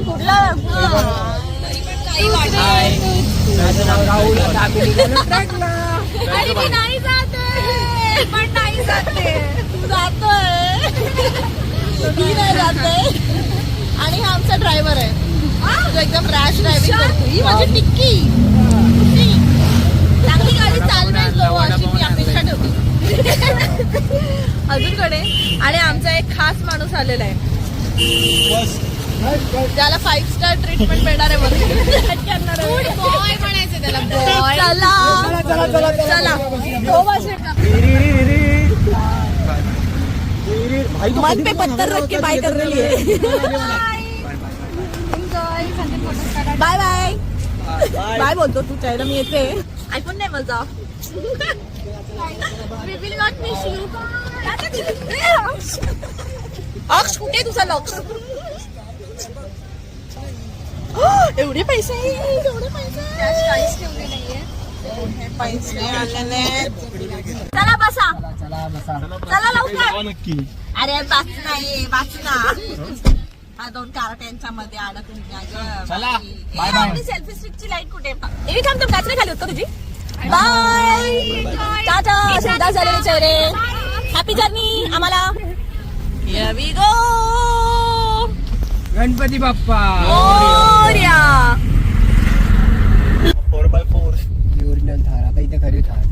कुठला राहुल अरे मी नाही जाते पण नाही जाते तू जातोय मी नाही जाते आणि हा आमचा ड्रायव्हर आहे जो एकदम रॅश ड्रायव्हिंग करतो. ही माझी टिक्की चांगली गाडी चालवायचो अशी मी अपेक्षा ठेवते अजूनकडे. आणि आमचा एक खास माणूस आलेला आहे त्याला 5 स्टार ट्रीटमेंट मिळणार आहे बॉय म्हणायचं त्याला बॉय. चला मन पे पत्थर रख के बाय कर रही है. बाय बाय बाय बोलतो तू चायला मी येते ऐकून नाही मजा. अक्ष कुठे तुझा लक्ष एवढे पैसे एवढे पैसे ठेवले नाहीये पैसे आलेले. चला बसा चला लवकर. अरे वाच नाही वाचना हा 2 कार्ट्यांच्या मध्ये अडकून सेल्फी स्टिकची लाईट कुठे एवी थांब तुम काचरे खाली होतो तुझी. बाय टाटा सुद्धा झालेले चेहरे. हॅपी जर्नी आम्हाला. Here we go. Ganpati Bappa Morya. 4x4 original Thar. आता इथे खरी थार.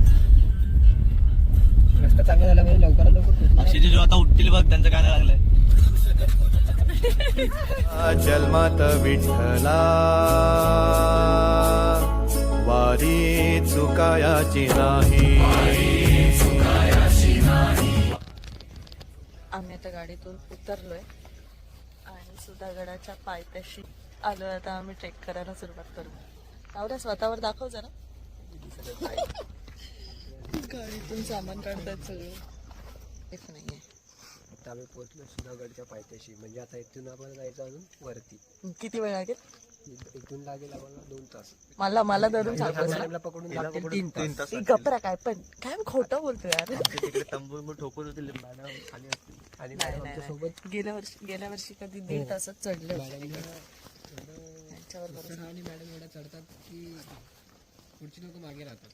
रस्ता चांगला झाला म्हणजे लवकरात लवकर अक्षयचे जो आता उठतील बघ त्यांचं काय लागलंय. जन्मात विठ्ठला वारी चुकायाची नाही. आम्ही आता गाडीतून उतरलोय आणि सुधागडाच्या पायथ्याशी आलोय. आता आम्ही ट्रेक करायला सुरुवात करू. आवड्या स्वतःवर दाखव जरा. गाडीतून सामान काढतात सगळे एक नाहीये. आता आम्ही पोहोचलो सुधागडच्या पायथ्याशी. म्हणजे आता इथून आपण जायचं अजून वरती. किती वेळ लागेल. इथून लागेल आम्हाला 2 तास. मला धरून टाइमला पकडून लागतील 3 तास. गप्रा काय पण काय खोटं बोलतो यार. तिकडे तंबू ठोकून होते मॅडम खाली असतील. आणि आमच्या सोबत गेल्या वर्षी कधी 1.5 तासात चढले आणि मॅडम एवढा चढतात की पुढची लोक मागे राहतात.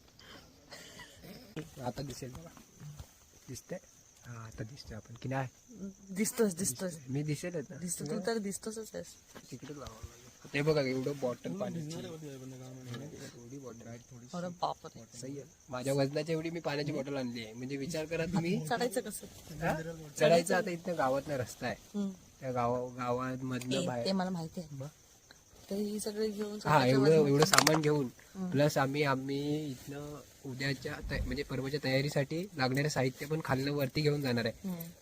आता दिसेल बघा. दिसते हा आता दिसते आपण की नाही. दिसतोस मी दिसेलच ना. दिसतो तू तर दिसतोच आहेस. तिकडे ते बघा एवढं बॉटल पाण्याची एवढी बॉटल आहे. अरे बापरे सही आहे. माझ्या वजनाच्या एवढी मी पाण्याची बॉटल आणली आहे. म्हणजे विचार करा तुम्ही चढायचं कसं. चढायचं आता इथं गावातला रस्ता आहे. त्या गावामधलं ते बाहेर मला माहिती आहे. तर ही सगळे घेऊन हा एवढं सामान घेऊन प्लस आम्ही इथनं उद्याच्या म्हणजे परवाच्या तयारीसाठी लागणारे साहित्य पण खाल्लं वरती घेऊन जाणार आहे.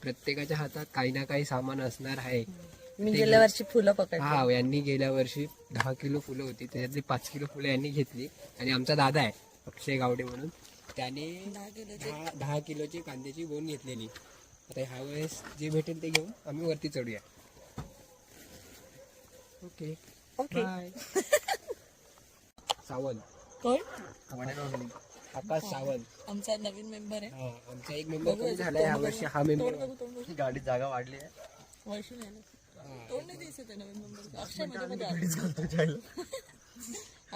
प्रत्येकाच्या हातात काही ना काही सामान असणार आहे. मी गेल्या वर्षी फुलं पकडली. हा यांनी गेल्या वर्षी 10 किलो फुलं होती. त्याच्यातली 5 किलो फुलं यांनी घेतली. आणि आमचा दादा आहे अक्षय गावडे म्हणून त्याने 10 किलोची कांद्याची गोण घेतलेली. आता ह्या वेळेस जे भेटेल ते घेऊन आम्ही वरती चढूया. Okay okay. सावंत कोण. आकाश सावंत आमचा नवीन मेंबर आहे. आमचा एक मेंबर कमी झालाय ह्या वर्षी. हा मेंबर गाडीत जागा वाढली आहे. वर्ष नाही तोंड नाही दिसत नवीन मेंबर. अक्षय मध्ये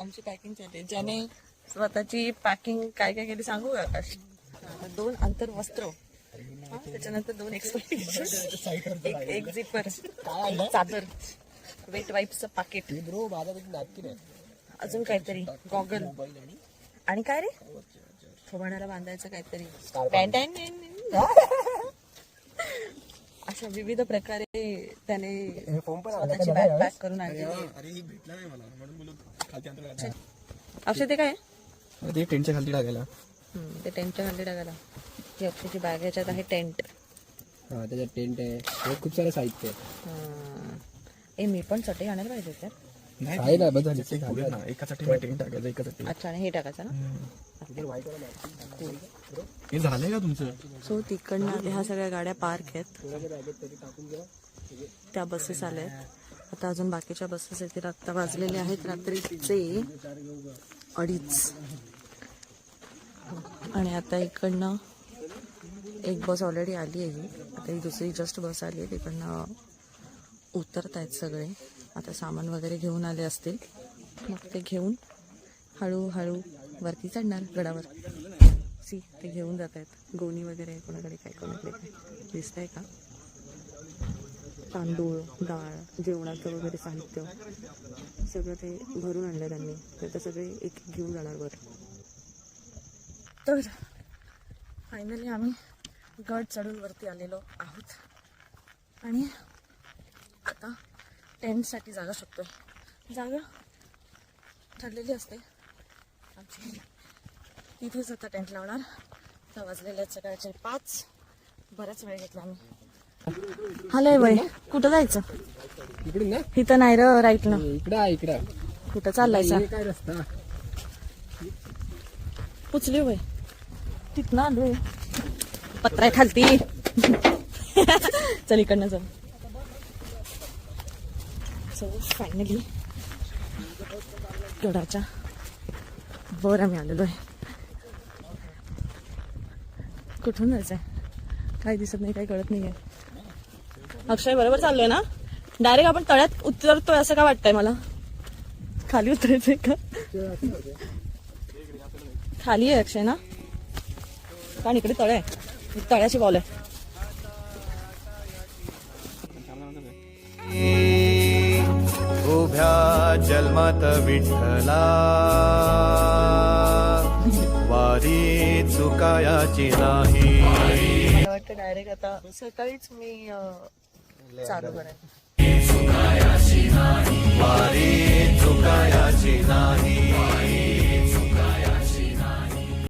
आमची पॅकिंग चालली. ज्याने स्वतःची पॅकिंग काय काय केली सांगू का आकाश. 2 अंतर वस्त्र त्याच्यानंतर 2 एक्सपेक्टेशन एक झिपर चादर वेट वाईप्सचं पाकिट ब्रो बाजारात नॅपकिन आहे. अजून काहीतरी गॉगल आणि काय रे थोबाडाला बांधायचं काहीतरी पॅन्ट. अशा विविध प्रकारे त्याने स्वतःची बॅग पॅक करून आणली. अक्षय ते काय ते टेंटच्या खाली टाकायला. ते टेंटच्या खाली टाकायला. ही अक्षयची बॅग. याच्यात आहे टेंट. हा त्याच्यात टेंट आहे. खूप सारं साहित्य आहे. मी पण चटई आणायला पाहिजे तर. एका साठी टेंट टाकायचं एका साठी. अच्छा आणि हे टाकायचं ना. हे झालंय का तुमचं. सो तिकडनं ह्या सगळ्या गाड्या पार्क आहेत. त्या बसेस आल्या आहेत. आता अजून बाकीच्या बसेस येतील. आत्ता वाजलेले आहेत रात्रीचे 2:30. आणि आता इकडनं एक बस ऑलरेडी आली आहे. आता ही दुसरी जस्ट बस आली आहे. तिकडनं उतरत आहेत सगळे. आता सामान वगैरे घेऊन आले असतील, मग ते घेऊन हळूहळू वरती चढणार गडावर. सी ते घेऊन जात आहेत गोणी वगैरे, कोणाकडे काय कोणाकडे काय दिसतंय का. तांदूळ, डाळ, जेवणाचं वगैरे साहित्य सगळं ते भरून आणलं त्यांनी. तर ते सगळे एक एक घेऊन जाणार वर. तर फायनली आम्ही गड चढून वरती आलेलो आहोत आणि आता टेंटसाठी जागा शोधतोय. जागा ठरलेली असते आमची, तिथेच आता टेंट लावणार. तर वाजलेले आहेत सकाळचे 5. बराच वेळ घेतला आम्ही. हलय वय, कुठं जायचं? इकडून ना इथं नाही र, राईट ना. इकडं कुठं चाललायचा? काय रस्ता पुचली वय, तिथनं आलोय. पत्रा खालती. चल इकडनं जाऊ. सो फायनली गडाच्या वर आम्ही आलेलो आहे. कुठून जायचंय काही दिसत नाही, काही कळत नाहीये. अक्षय बरोबर चाललोय ना? डायरेक्ट आपण तळ्यात उतरतोय असं का वाटतंय मला? खाली उतरायचंय का? खाली आहे अक्षय ना, कारण इकडे तळ आहे, तळ्याची बॉल आहे. उभ्या जन्मात विठ्ठला वारी चुकायाची नाही. मला वाटतं डायरेक्ट आता सकाळीच मी चालू करेन. वारी चुकायाची नाही.